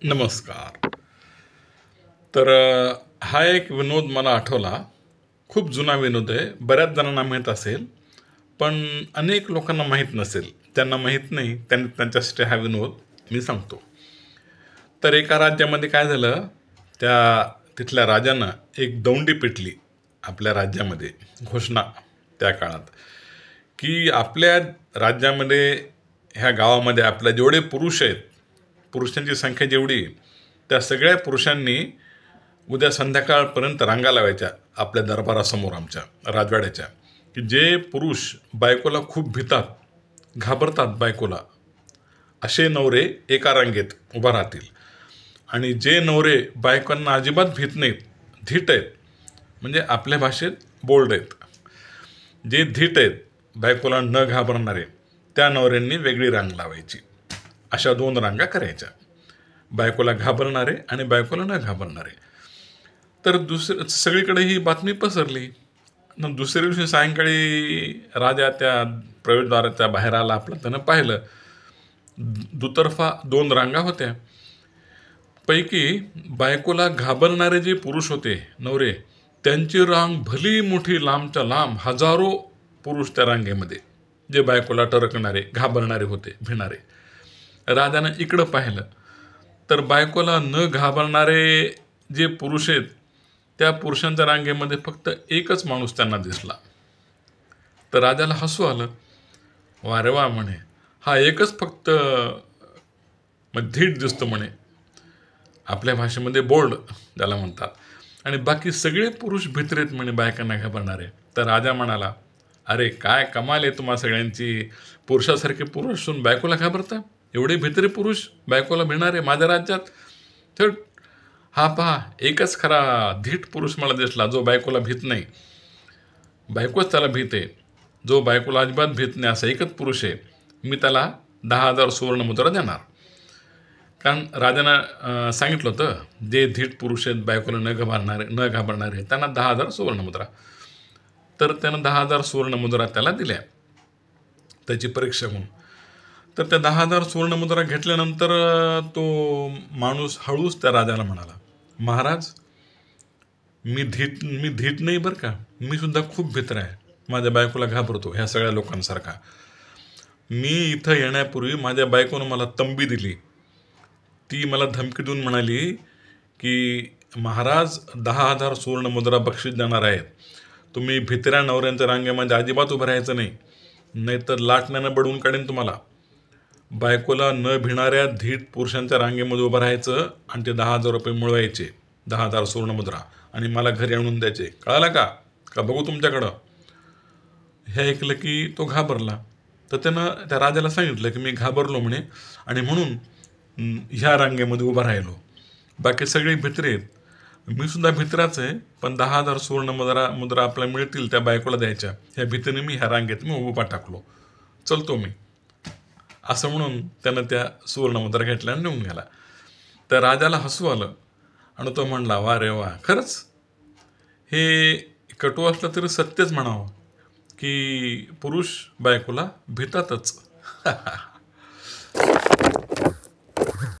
नमस्कार. तर हा एक विनोद मला आठवला. खूप जुना विनोद आहे. बऱ्याच जणांना माहीत असेल, पण अनेक लोकांना माहीत नसेल. त्यांना माहीत नाही, त्यांच्यासाठी हा विनोद मी सांगतो. तर एका राज्यामध्ये काय झालं, तिथल्या राजानं एक दौंडी पेटली आपल्या राज्यामध्ये. घोषणा त्या काळात, की आपल्या राज्यामध्ये, ह्या गावामध्ये आपल्या जेवढे पुरुष आहेत, पुरुषांची संख्या जेवढी, त्या सगळ्या पुरुषांनी उद्या संध्याकाळपर्यंत रांगा लावायच्या आपल्या दरबारासमोर, आमच्या राजवाड्याच्या, की जे पुरुष बायकोला खूप भितात, घाबरतात बायकोला, असे नवरे एका रांगेत उभा राहतील. आणि जे नवरे बायकोंना अजिबात भीत नाहीत, धीट आहेत, म्हणजे आपल्या भाषेत बोल्ड आहेत, जे धीट आहेत, बायकोला न घाबरणारे, त्या नवऱ्यांनी वेगळी रांग लावायची. अशा दोन रांगा करायच्या, बायकोला घाबरणारे आणि बायकोला न घाबरणारे. तर सगळीकडे ही बातमी पसरली. दुसऱ्या दिवशी सायंकाळी राजा त्या प्रवेशद्वाराच्या बाहेर आला. आपलं त्यानं पाहिलं, दुतर्फा दोन रांगा होत्या. पैकी बायकोला घाबरणारे जे पुरुष होते, नवरे, त्यांची रांग भली मोठी, लांबच्या लांब हजारो पुरुष त्या रांगेमध्ये, जे बायकोला टरकणारे, घाबरणारे होते, भिणारे. राजानं इकडं पाहिलं, तर बायकोला न घाबरणारे जे पुरुष आहेत, त्या पुरुषांच्या रांगेमध्ये फक्त एकच माणूस त्यांना दिसला. तर राजाला हसू आलं. वा रे वा म्हणे, हा एकच फक्त धीट दिसतो म्हणे, आपल्या भाषेमध्ये बोल्ड त्याला म्हणतात, आणि बाकी सगळे पुरुष भित्रेत म्हणे, बायकांना घाबरणारे. तर राजा म्हणाला, अरे काय कमाल आहे तुम्हा सगळ्यांची, पुरुषासारखे पुरुष असून बायकोला घाबरता, एवढे भित्रे पुरुष बायकोला भिणारे माझ्या राज्यात. तर हा पहा, एकच खरा धीट पुरुष मला दिसला, जो बायकोला भीत नाही, बायकोच त्याला भीत आहे, जो बायकोला अजिबात भीत नाही, असा एकच पुरुष आहे. मी त्याला 10,000 सुवर्णमुद्रा देणार. कारण राजानं सांगितलं होतं, जे धीट पुरुष आहेत, बायकोला न घाबरणारे, त्यांना 10,000 सुवर्णमुद्रा. तर त्यानं 10,000 सुवर्णमुद्रा त्याला दिल्या त्याची परीक्षा म्हणून. तर त्या 10,000 सुवर्णमुद्रा घेतल्यानंतर तो माणूस हळूच त्या राजाला म्हणाला, महाराज, मी धीट नाही बरं का, मी सुद्धा खूप भित्र आहे, माझ्या बायकोला घाबरतो ह्या सगळ्या लोकांसारखा. मी इथं येण्यापूर्वी माझ्या बायकोनं मला तंबी दिली. ती मला धमकी देऊन म्हणाली की महाराज 10,000 सुवर्णमुद्रा बक्षीस देणार आहेत, तुम्ही भित्र्या नवऱ्यांच्या रांगेमध्ये अजिबात उभं राहायचं नाही, नाहीतर लाटण्यानं बडवून काढेन तुम्हाला. बायकोला न भिणाऱ्या धीट पुरुषांच्या रांगेमध्ये उभं राहायचं आणि ते 10,000 रुपये मिळवायचे, 10,000 सुवर्णमुद्रा, आणि मला घरी आणून द्यायचे. कळालं का बघू तुमच्याकडं. हे ऐकलं की तो घाबरला. तर त्यानं त्या राजाला सांगितलं की मी घाबरलो म्हणे, आणि म्हणून ह्या रांगेमध्ये उभा राहिलो, बाकी सगळे भित्रे आहेत, मी सुद्धा भित्राच आहे, पण 10,000 सुवर्णमुद्रा आपल्याला मिळतील, त्या बायकोला द्यायच्या, ह्या भीतीने मी ह्या रांगेत उभा टाकलो, चलतो मी, असं म्हणून त्यानं त्या सुवर्णमुद्रा घेतल्या आणि निघून गेला. तर राजाला हसू आलं आणि तो म्हणला, वा रे वा, खरंच हे कटू असलं तरी सत्यच म्हणावं, की पुरुष बायकोला भितातच.